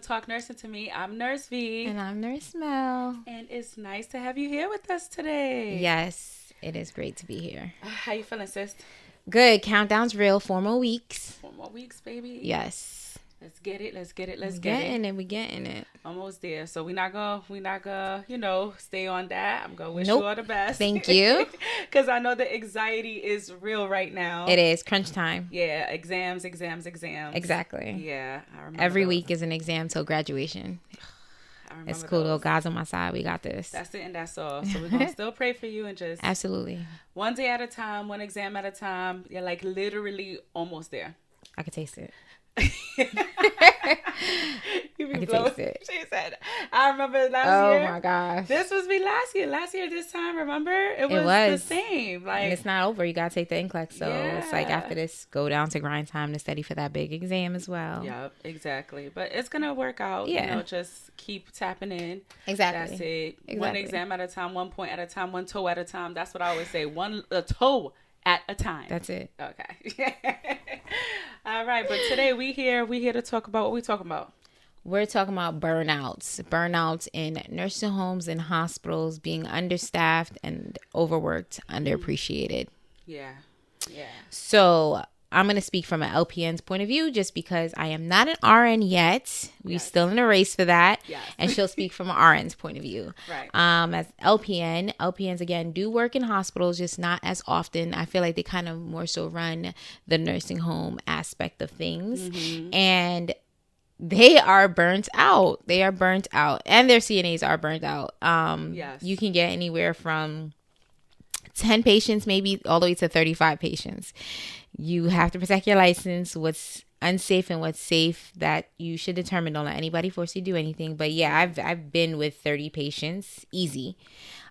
Talk Nursing to Me. I'm Nurse V. And I'm Nurse Mel. And it's nice to have you here with us today. Yes, it is great to be here. How you feeling, sis? Good. Countdown's real. 4 more weeks. 4 more weeks, baby. Yes. Let's get it. We getting it. Almost there. So we're not gonna, stay on that. I'm gonna wish Nope. you all the best. Thank you. Because I know the anxiety is real right now. It is crunch time. Yeah, exams. Exactly. Yeah, I remember. Every week is an exam till graduation. It's cool though. God's on my side. We got this. That's it and that's all. So we're gonna still pray for you and just Absolutely. one day at a time, one exam at a time. You're like literally almost there. I can taste it. You I be can blowing. taste it. She said, I remember last year. Oh my gosh. This was me last year. Last year, this time, remember? It was the same. Like, and it's not over. You got to take the NCLEX. So it's like Yeah. after this, go down to grind time to study for that big exam as well. Yep, exactly. But it's going to work out. Yeah. just keep tapping in. Exactly. That's it. Exactly. One exam at a time, 1 point at a time, one toe at a time. That's what I always say. A toe at a time. That's it. Okay. All right. But today we here to talk about what we talking about. We're talking about burnouts in nursing homes and hospitals, being understaffed and overworked, underappreciated. Yeah. So I'm going to speak from an LPN's point of view just because I am not an RN yet. We're Yes. still in a race for that. Yes. And she'll speak from an RN's point of view. Right. As LPNs, again, do work in hospitals, just not as often. I feel like they kind of more so run the nursing home aspect of things. Mm-hmm. And they are burnt out. And their CNAs are burnt out. Yes. You can get anywhere from 10 patients, maybe all the way to 35 patients. You have to protect your license, what's unsafe and what's safe that you should determine. Don't let anybody force you to do anything. But yeah, I've been with 30 patients, easy.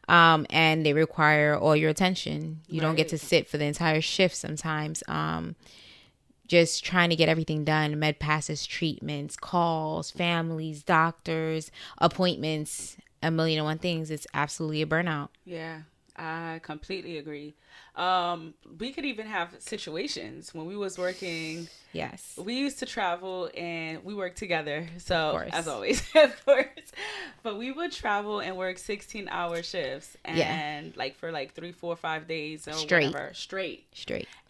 And they require all your attention. You don't get to sit for the entire shift sometimes. Just trying to get everything done, med passes, treatments, calls, families, doctors, appointments, a million and one things. It's absolutely a burnout. Yeah, I completely agree. We could even have situations when we was working. Yes. We used to travel and we worked together. So Of course. as always, of course. But we would travel and work 16-hour shifts and like for like 3, 4, 5 days or whatever. Straight.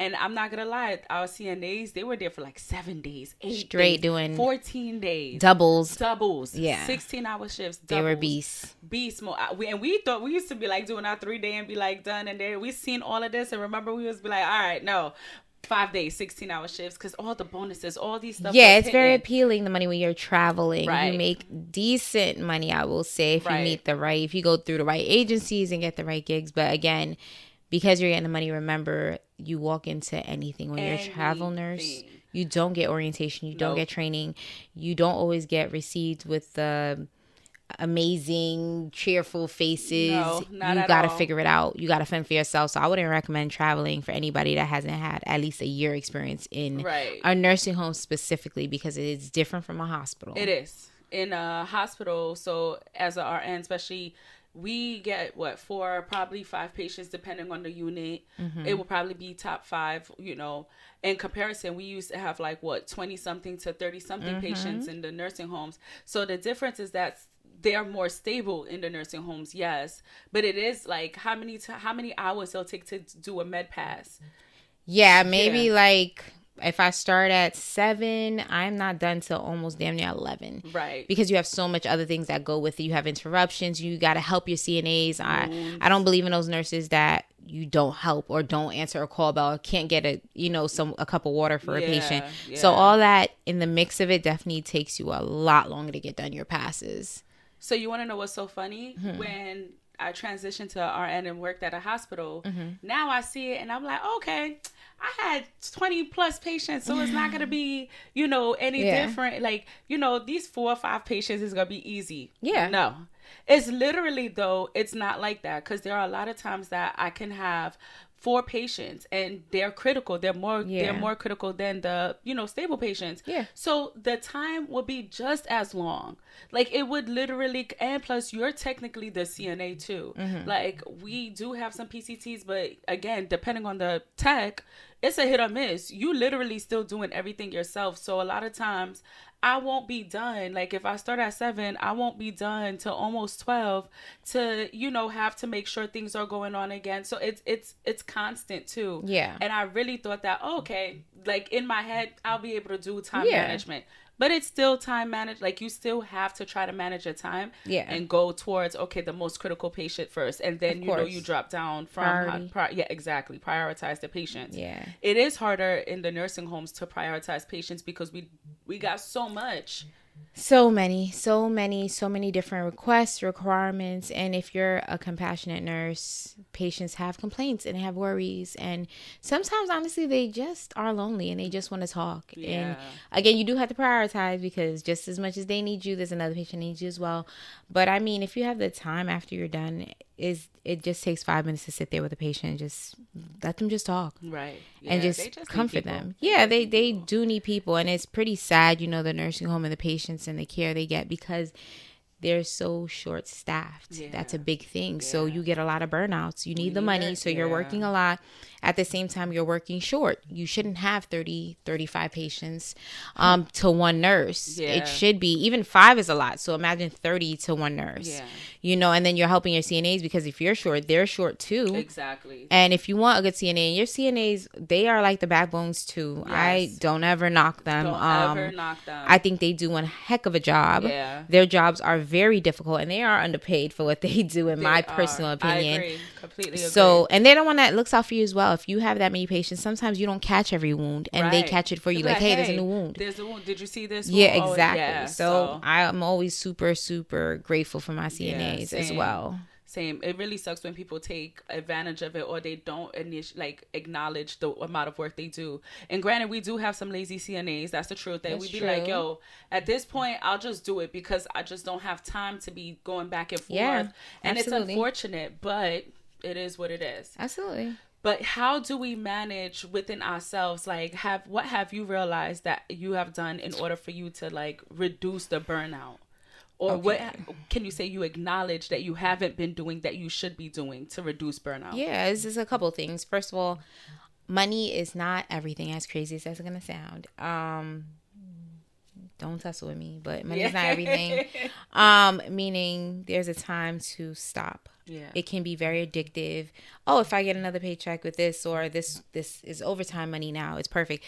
And I'm not gonna lie, our CNAs, they were there for like 7 days, 8 Straight days, doing 14 days. doubles. Yeah. 16-hour shifts. They were doubles. beasts. We thought we used to be like doing our 3-day and be like done. And then we seen all of this. And remember, we was be like, all right, no, 5 days, 16-hour shifts. Because all the bonuses, all these stuff. Yeah, it's very appealing, the money when you're traveling. Right. You make decent money, I will say, if you Right. meet if you go through the right agencies and get the right gigs. But again, because you're getting the money, remember, you walk into anything when you're a travel nurse. You don't get orientation. You don't get training. You don't always get received with the amazing, cheerful faces. No, not you at gotta all. figure it out. You gotta fend for yourself. So I wouldn't recommend traveling for anybody that hasn't had at least a year experience in Right. a nursing home specifically, because it is different from a hospital. It is. In a hospital, so as a RN, especially, we get 4, probably 5 patients depending on the unit. Mm-hmm. It will probably be top 5, In comparison, we used to have 20 something to 30 something patients in the nursing homes. So the difference is that they are more stable in the nursing homes, yes, but it is like how many hours it'll take to do a med pass. Yeah, maybe if I start at 7, I'm not done till almost damn near 11. Right. Because you have so much other things that go with it. You have interruptions. You got to help your CNAs. I don't believe in those nurses that you don't help or don't answer a call bell or can't get a cup of water for a patient. Yeah. So all that in the mix of it definitely takes you a lot longer to get done your passes. So you want to know what's so funny? When I transitioned to RN and worked at a hospital, now I see it and I'm like, okay, I had 20 plus patients, so it's not going to be, any different. Like, these 4 or 5 patients is going to be easy. Yeah. No. It's literally, though, it's not like that, because there are a lot of times that I can have 4 patients and they're critical. They're more critical than the, stable patients. Yeah. So the time will be just as long. Like, it would literally, and plus you're technically the CNA too. Like, we do have some PCTs, but again, depending on the tech, it's a hit or miss. You literally still doing everything yourself. So a lot of times I won't be done. Like if I start at 7, I won't be done till almost 12 to, have to make sure things are going on again. So it's constant too. Yeah. And I really thought that, okay, like in my head, I'll be able to do time Yeah. management. But it's still time managed. Like you still have to try to manage your time and go towards, okay, the most critical patient first. And then, you drop down from, yeah, exactly. Prioritize the patients. Yeah. It is harder in the nursing homes to prioritize patients because we got so much. So many different requests, requirements. And if you're a compassionate nurse, patients have complaints and they have worries. And sometimes, honestly, they just are lonely and they just want to talk. Yeah. And again, you do have to prioritize because just as much as they need you, there's another patient needs you as well. But I mean, if you have the time after you're done, it just takes 5 minutes to sit there with a patient and just let them just talk. Right. Yeah, and just comfort them. Yeah, they do need people. And it's pretty sad, the nursing home and the patients and the care they get because they're so short staffed. Yeah. That's a big thing. Yeah. So you get a lot of burnouts. You need the money. So you're working a lot. At the same time, you're working short. You shouldn't have 30, 35 patients to one nurse. Yeah. It should be, even 5 is a lot. So imagine 30 to one nurse. Yeah. And then you're helping your CNAs because if you're short, they're short too. Exactly. And if you want a good CNA, your CNAs, they are like the backbones too. Yes. I don't ever knock them. Don't ever knock them. I think they do one heck of a job. Yeah. Their jobs are very difficult and they are underpaid for what they do in my personal opinion. I agree. Completely agree. So, and they're the one that looks out for you as well. If you have that many patients, sometimes you don't catch every wound and they catch it for you. Like, hey, there's a new wound. There's a wound. Did you see this? Yeah, exactly. Oh, yeah. So I'm always super, super grateful for my CNAs as well. Same. It really sucks when people take advantage of it or they don't acknowledge the amount of work they do. And granted, we do have some lazy CNAs. That's the truth. And we'd be like, yo, at this point, I'll just do it because I just don't have time to be going back and forth. Yeah, and absolutely. It's unfortunate, but it is what it is. Absolutely. But how do we manage within ourselves? Like, what have you realized that you have done in order for you to reduce the burnout? Or what can you say you acknowledge that you haven't been doing that you should be doing to reduce burnout? Yeah, this is a couple things. First of all, money is not everything, as crazy as that's going to sound. Don't tussle with me, but money is not everything. Meaning there's a time to stop. Yeah. It can be very addictive. Oh, if I get another paycheck with this or this is overtime money now, it's perfect.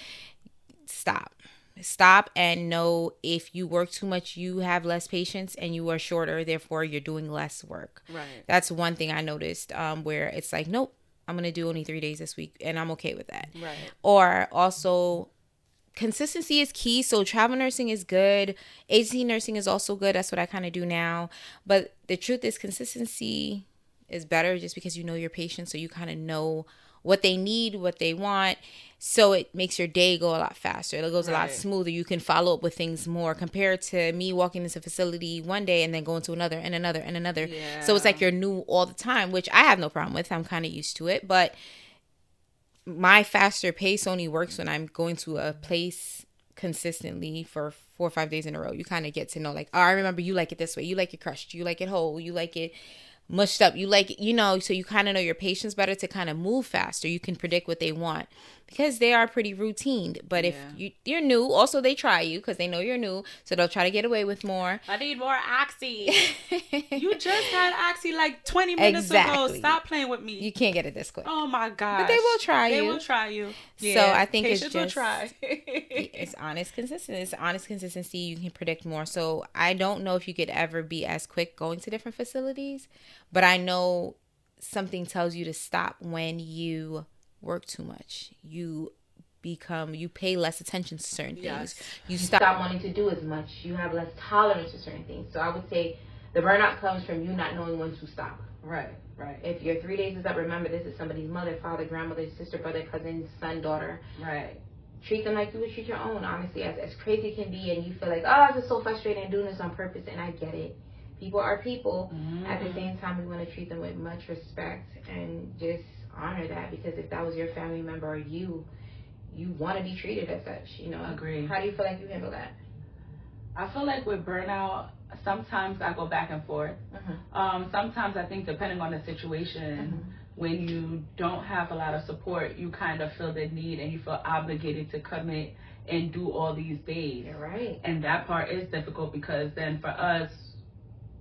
Stop and know if you work too much, you have less patience and you are shorter. Therefore, you're doing less work. Right. That's one thing I noticed where it's like, nope, I'm going to do only 3 days this week and I'm okay with that. Right. Or also consistency is key. So travel nursing is good. agency nursing is also good. That's what I kind of do now. But the truth is consistency is better just because you know your patients. So you kind of know what they need, what they want. So it makes your day go a lot faster. It goes a lot smoother. You can follow up with things more compared to me walking into a facility one day and then going to another and another and another. Yeah. So it's like you're new all the time, which I have no problem with. I'm kind of used to it. But my faster pace only works when I'm going to a place consistently for 4 or 5 days in a row. You kind of get to know, like, oh, I remember you like it this way. You like it crushed. You like it whole. You like it mushed up. You like it, so you kind of know your patients better to kind of move faster. You can predict what they want because they are pretty routine. But if you're new, also they try you because they know you're new, so they'll try to get away with more. I need more Oxy. You just had Oxy like 20 minutes ago. Stop playing with me. You can't get it this quick. Oh my gosh. But they will try you. They will try you. Yeah. So I think patients it's just will try. It's honest consistency. It's honest consistency. You can predict more. So I don't know if you could ever be as quick going to different facilities, but I know something tells you to stop when you work too much. You pay less attention to certain things. Yes. You stop wanting to do as much. You have less tolerance for certain things. So I would say the burnout comes from you not knowing when to stop. Right. If your 3 days is up, remember this is somebody's mother, father, grandmother, sister, brother, cousin, son, daughter. Right. Treat them like you would treat your own, honestly, as crazy it can be, and you feel like, oh, I'm just so frustrated and doing this on purpose, and I get it. People are people. Mm-hmm. At the same time, we want to treat them with much respect and just honor that, because if that was your family member or you want to be treated as such, Agree. How do you feel like you handle that? I feel like with burnout, sometimes I go back and forth. Mm-hmm. Sometimes I think depending on the situation, when you don't have a lot of support, you kind of feel the need and you feel obligated to commit and do all these days. You're right. And that part is difficult because then for us,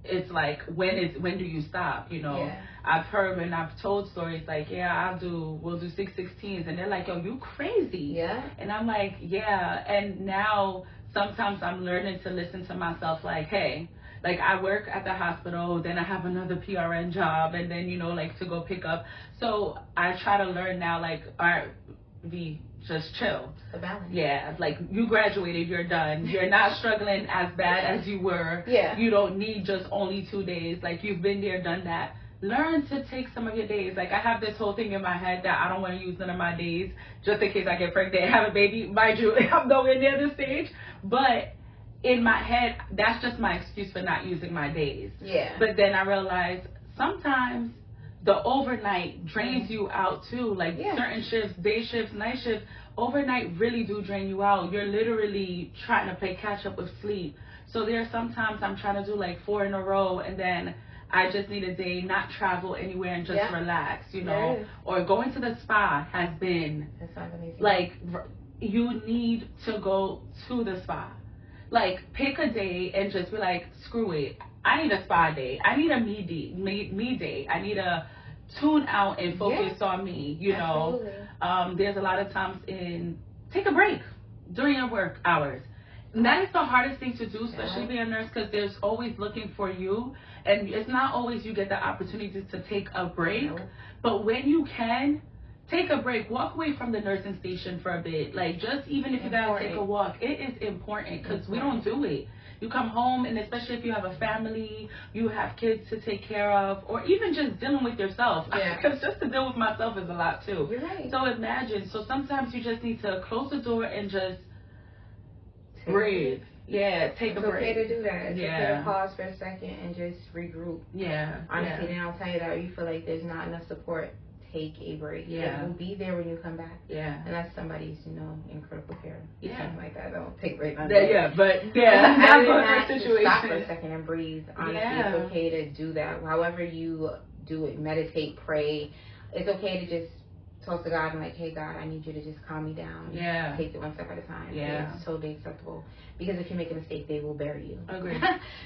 it's like, when do you stop? You know, Yeah. I've heard and I've told stories like, yeah, we'll do 6/16s, and they're like, yo, you crazy. Yeah. And I'm like, yeah. And now sometimes I'm learning to listen to myself, like, hey, like I work at the hospital, then I have another PRN job, and then, you know, like to go pick up. So I try to learn now, like, all right, V, just chill. The balance. Yeah, like you graduated, you're done. You're not struggling as bad as you were. Yeah. You don't need just only 2 days. Like you've been there, done that. Learn to take some of your days. Like I have this whole thing in my head that I don't want to use none of my days just in case I get pregnant and have a baby. Mind you, I'm nowhere near this stage. But in my head, that's just my excuse for not using my days. Yeah. But then I realized sometimes the overnight drains you out too. Like certain shifts, day shifts, night shifts, overnight really do drain you out. You're literally trying to play catch up with sleep. So there are sometimes I'm trying to do like 4 in a row, and then I just need a day, not travel anywhere and just relax, you know. Or going to the spa has been like, you need to go to the spa. Like pick a day and just be like, screw it, I need a spa day, I need a me day, I need a tune out and focus on me, you know. There's a lot of times take a break during your work hours. And that is the hardest thing to do, especially being a nurse, because there's always looking for you, and it's not always you get the opportunity to take a break. But when you can, take a break, walk away from the nursing station for a bit. Like, just even if you gotta take a walk, it is important because we don't do it. You come home, and especially if you have a family, you have kids to take care of, or even just dealing with yourself. Because just to deal with myself is a lot too. You're right. So imagine. So sometimes you just need to close the door and just breathe. Yeah, take a break. It's okay to do that. It's okay to pause for a second and just regroup. Yeah. Honestly, then I'll tell you that if you feel like there's not enough support, take a break. Yeah. It will be there when you come back. Yeah. Unless somebody's, you know, in critical care. Yeah. Something like that. Don't take a break. But that's a situation. Stop for a second and breathe. Honestly, it's okay to do that. However you do it, meditate, pray. It's okay to just talk to God and like, hey God, I need you to just calm me down. Yeah. Take it one step at a time. Yeah. It's totally acceptable. Because if you make a mistake, they will bury you. Agreed.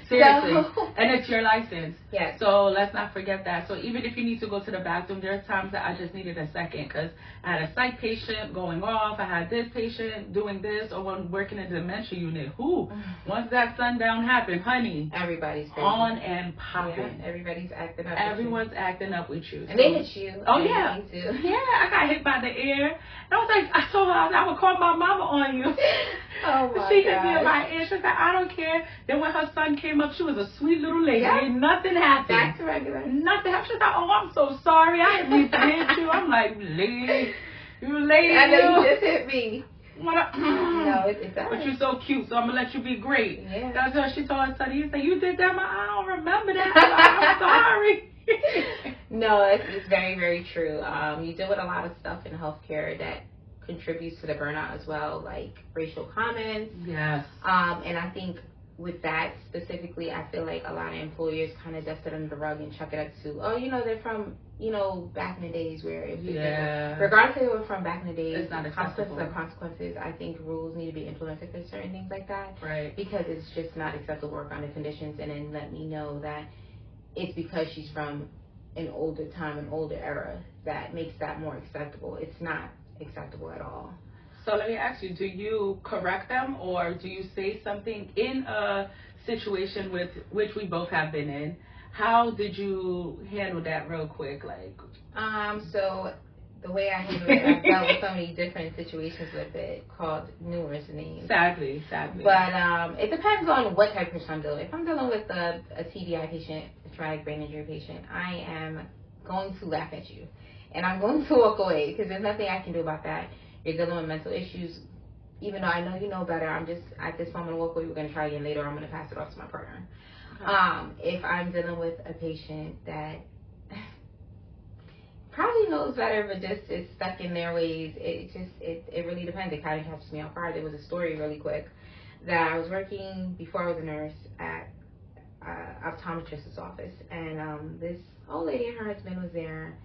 Seriously. And it's your license. Yes. So let's not forget that. So even if you need to go to the bathroom, there are times that I just needed a second because I had a psych patient going off. I had this patient doing this, or one working in the dementia unit. Once that sundown happened, honey. Everybody's crazy. On and popping. Yeah, everybody's acting up. Everyone's acting up with you. And they hit you. Oh, yeah. Yeah, I got hit by the air. And I was like, I told her I would call my mama on you. Oh, my She hit me in my ear. She said, I don't care. Then when her son came up, she was a sweet little lady. Nothing happened. Back to regular. Nothing happened. She said, oh, I'm so sorry. I didn't mean to hit you. I'm like, lady. You lady. I know you just hit me. No, it's all right. But you're so cute, so I'm going to let you be great. Yeah. That's what she told her son. He said, you did that? I don't remember that. I'm sorry. No, it's very, very true. You deal with a lot of stuff in healthcare that contributes to the burnout as well, like racial comments. Yes. And I think with that specifically, I feel like a lot of employers kind of dust it under the rug and chuck it up to, oh, you know, they're from, you know, back in the days where if regardless if they were from back in the days, it's not consequences are consequences. I think rules need to be implemented for certain things like that. Right. Because it's just not acceptable work under conditions, and then let me know that it's because she's from an older time, an older era, that makes that more acceptable. It's not acceptable at all. So let me ask you, do you correct them, or do you say something in a situation with which we both have been in? How did you handle that real quick? So the way I handle it, I've dealt with so many different situations with it, called numerous names. Sadly. But it depends on what type of person I'm dealing with. If I'm dealing with a TBI patient, a traumatic brain injury patient, I am going to laugh at you. And I'm going to walk away because there's nothing I can do about that. You're dealing with mental issues. Even though I know you know better, I'm just, at this moment, walk away. We're going to try again later. I'm going to pass it off to my partner. Okay. If I'm dealing with a patient that probably knows better, but just is stuck in their ways, it really depends. It kind of catches me off guard. There was a story really quick that I was working before I was a nurse at optometrist's office, and this old lady and her husband was there.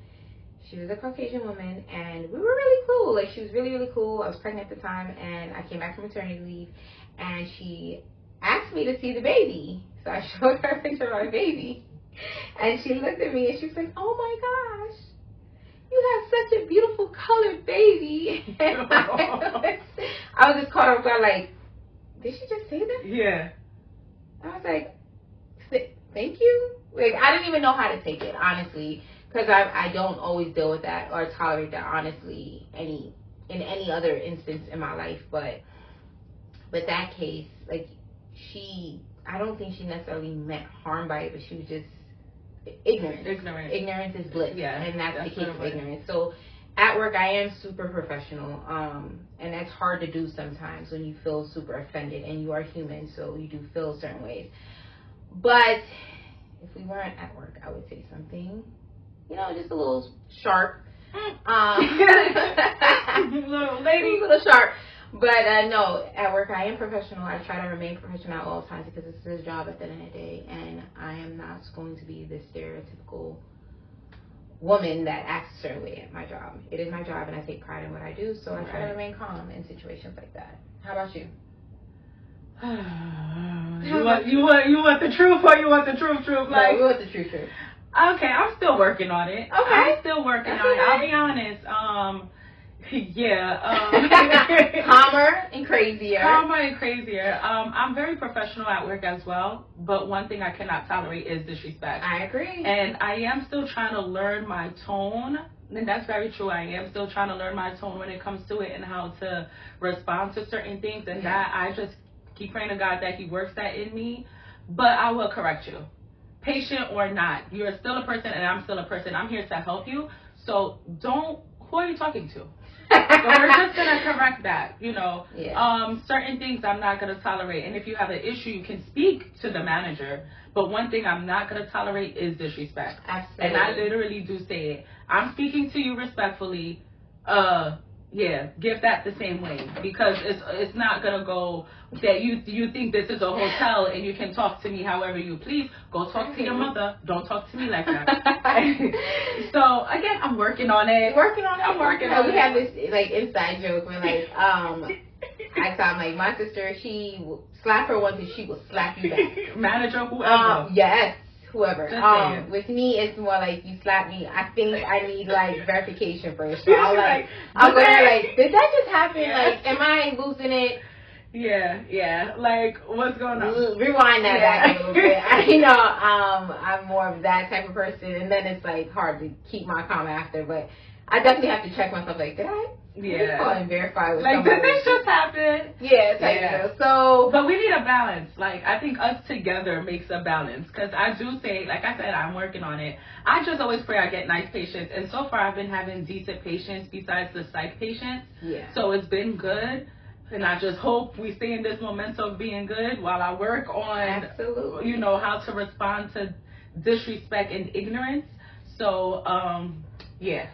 She was a Caucasian woman, and we were really cool. Like, she was really, really cool. I was pregnant at the time, and I came back from maternity leave, and she asked me to see the baby. So I showed her a picture of my baby, and she looked at me, and she was like, oh my gosh, you have such a beautiful colored baby. And I was just caught off guard, like, did she just say that? Yeah. I was like, thank you. Like, I didn't even know how to take it, honestly, because I don't always deal with that or tolerate that, honestly, in any other instance in my life. But that case, like, I don't think she necessarily meant harm by it, but she was just ignorant. Ignorance is bliss, and that's the case of ignorance. So at work, I am super professional, and that's hard to do sometimes when you feel super offended, and you are human, so you do feel certain ways. But if we weren't at work, I would say something, just a little sharp. Little lady. A little sharp. But no, at work I am professional. I try to remain professional at all times because it's his job at the end of the day, and I am not going to be the stereotypical woman that acts a certain way at my job. It is my job, and I take pride in what I do, so I try to remain calm in situations like that. How about you? You want the truth, or you want the truth? Like, no, we want the truth. Okay, I'm still working on it. Okay. I'm still working on it. I'll be honest. Calmer and crazier. I'm very professional at work as well, but one thing I cannot tolerate is disrespect. I agree. And I am still trying to learn my tone. And that's very true. I am still trying to learn my tone when it comes to it and how to respond to certain things. And that I just keep praying to God that He works that in me. But I will correct you. Patient or not, you're still a person and I'm still a person. I'm here to help you. So who are you talking to? So we're just going to correct that, certain things I'm not going to tolerate. And if you have an issue, you can speak to the manager. But one thing I'm not going to tolerate is disrespect. Absolutely. And I literally do say it. I'm speaking to you respectfully. Give that the same way. Because it's not going to go that you think this is a hotel and you can talk to me however you please. Go talk to your mother. Don't talk to me like that. So, again, I'm working on it. I'm working on it. We have this, like, inside joke where, like, I thought, like, my sister, she will slap her once and she will slap you back. Manager, whoever. Yes. Whoever. With me, it's more like you slap me. I think I need like verification first. So I'll go there like, did that just happen? Like, am I losing it? Yeah. Like, what's going on? Rewind that back a little bit. I'm more of that type of person, and then it's like hard to keep my calm after. But I definitely have to check myself. Like, did I? Call and verify with like, did this just happen? So, but we need a balance. Like, I think us together makes a balance. Because I do say, like I said, I'm working on it. I just always pray I get nice patients. And so far, I've been having decent patients besides the psych patients. Yeah. So it's been good. And I just hope we stay in this momentum of being good while I work on, how to respond to disrespect and ignorance. So,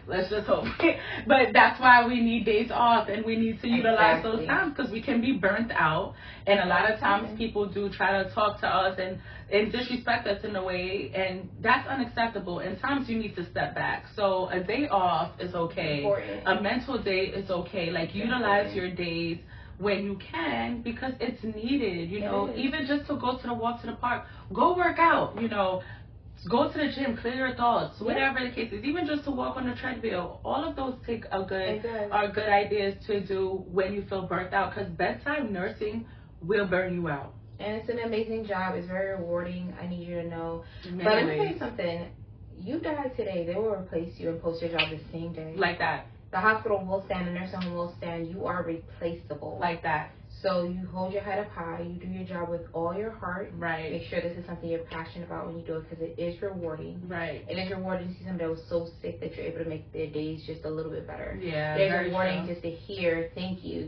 let's just hope. But that's why we need days off and we need to utilize those times because we can be burnt out. And a lot of times people do try to talk to us and disrespect us in a way, and that's unacceptable. And times you need to step back. So a day off is okay. Important. A mental day is okay. Like, utilize your days when you can because it's needed, even just to go to the walk to the park, go work out, go to the gym, clear your thoughts, whatever the case is, even just to walk on the treadmill. All of those are good ideas to do when you feel burnt out because bedside nursing will burn you out. And it's an amazing job. It's very rewarding. I need you to know. But let me tell you something. You die today, they will replace you and post your job the same day. Like that. The hospital will stand, the nursing home will stand. You are replaceable. Like that. So you hold your head up high. You do your job with all your heart. Right. Make sure this is something you're passionate about when you do it because it is rewarding. Right. It is rewarding to see somebody that was so sick that you're able to make their days just a little bit better. Yeah. It is rewarding just to hear thank you,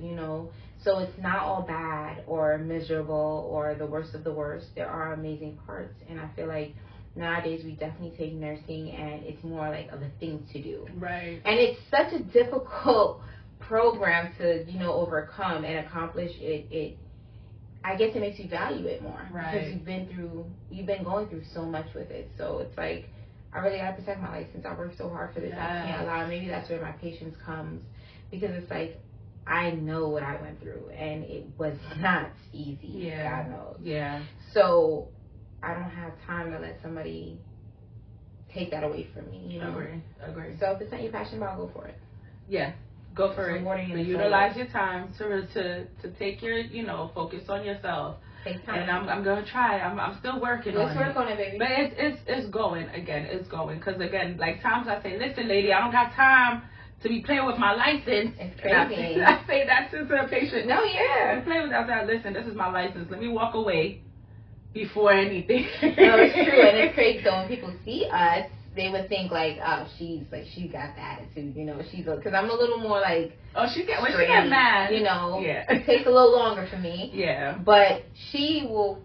So it's not all bad or miserable or the worst of the worst. There are amazing parts. And I feel like nowadays we definitely take nursing and it's more like of a thing to do. Right. And it's such a difficult program to overcome and accomplish it. I guess it makes you value it more. Right. Because you've been going through so much with it. So it's like I really gotta protect my license. I worked so hard for this. Yes. I can't allow. Maybe that's where my patience comes, because it's like, I know what I went through, and it was not easy. Yeah. God knows. Yeah. So I don't have time to let somebody take that away from me. You know. Agree. So if it's not your passion, I'll go for it. Yeah. Go for it. But utilize your time to take your, focus on yourself. Take time. And I'm gonna try. I'm still working on it. Let's work on it, baby. But it's going again. It's going, because again, like times I say, listen, lady, I don't got time to be playing with my license. It's crazy. I say that to the patient. No, yeah. Play with that. I say, listen, this is my license. Let me walk away before anything. No, it's true, and it's crazy. So when people see us, they would think like, oh, she got the attitude, because I'm a little more like, oh, she get mad, Yeah. It takes a little longer for me. Yeah. But she will.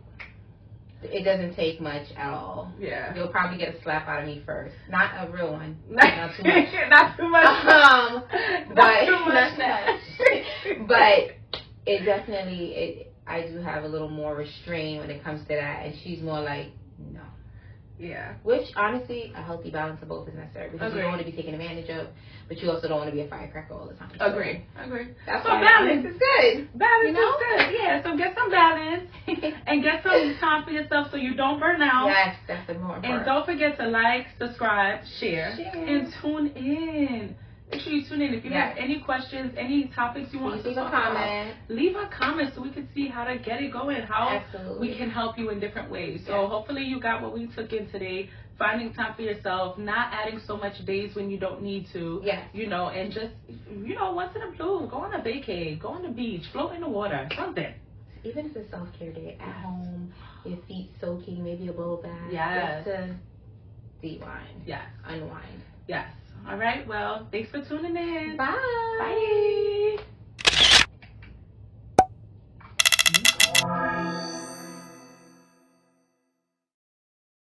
It doesn't take much at all. Yeah. You'll probably get a slap out of me first, not a real one, not too much. Not too much. Not too much. But it definitely I do have a little more restraint when it comes to that, and she's more like, no. Yeah. Which, honestly, a healthy balance of both is necessary, because you don't want to be taken advantage of, but you also don't want to be a firecracker all the time. So Agree. That's so why balance is good. Balance is good. Yeah. So get some balance and get some time for yourself so you don't burn out. Yes, that's the more important. And don't forget to like, subscribe, share, and tune in. Make sure you tune in. If you have any questions, any topics you want us to talk about, leave a comment so we can see how to get it going, how we can help you in different ways. So hopefully you got what we took in today. Finding time for yourself, not adding so much days when you don't need to. Yes. And just, once in a blue, go on a vacay, go on the beach, float in the water, something. Even if it's self-care day at home, your feet soaking, maybe a bubble bath. Yes. Just to de-wind. Yes. Unwind. Yes. All right. Well, thanks for tuning in. Bye. Bye.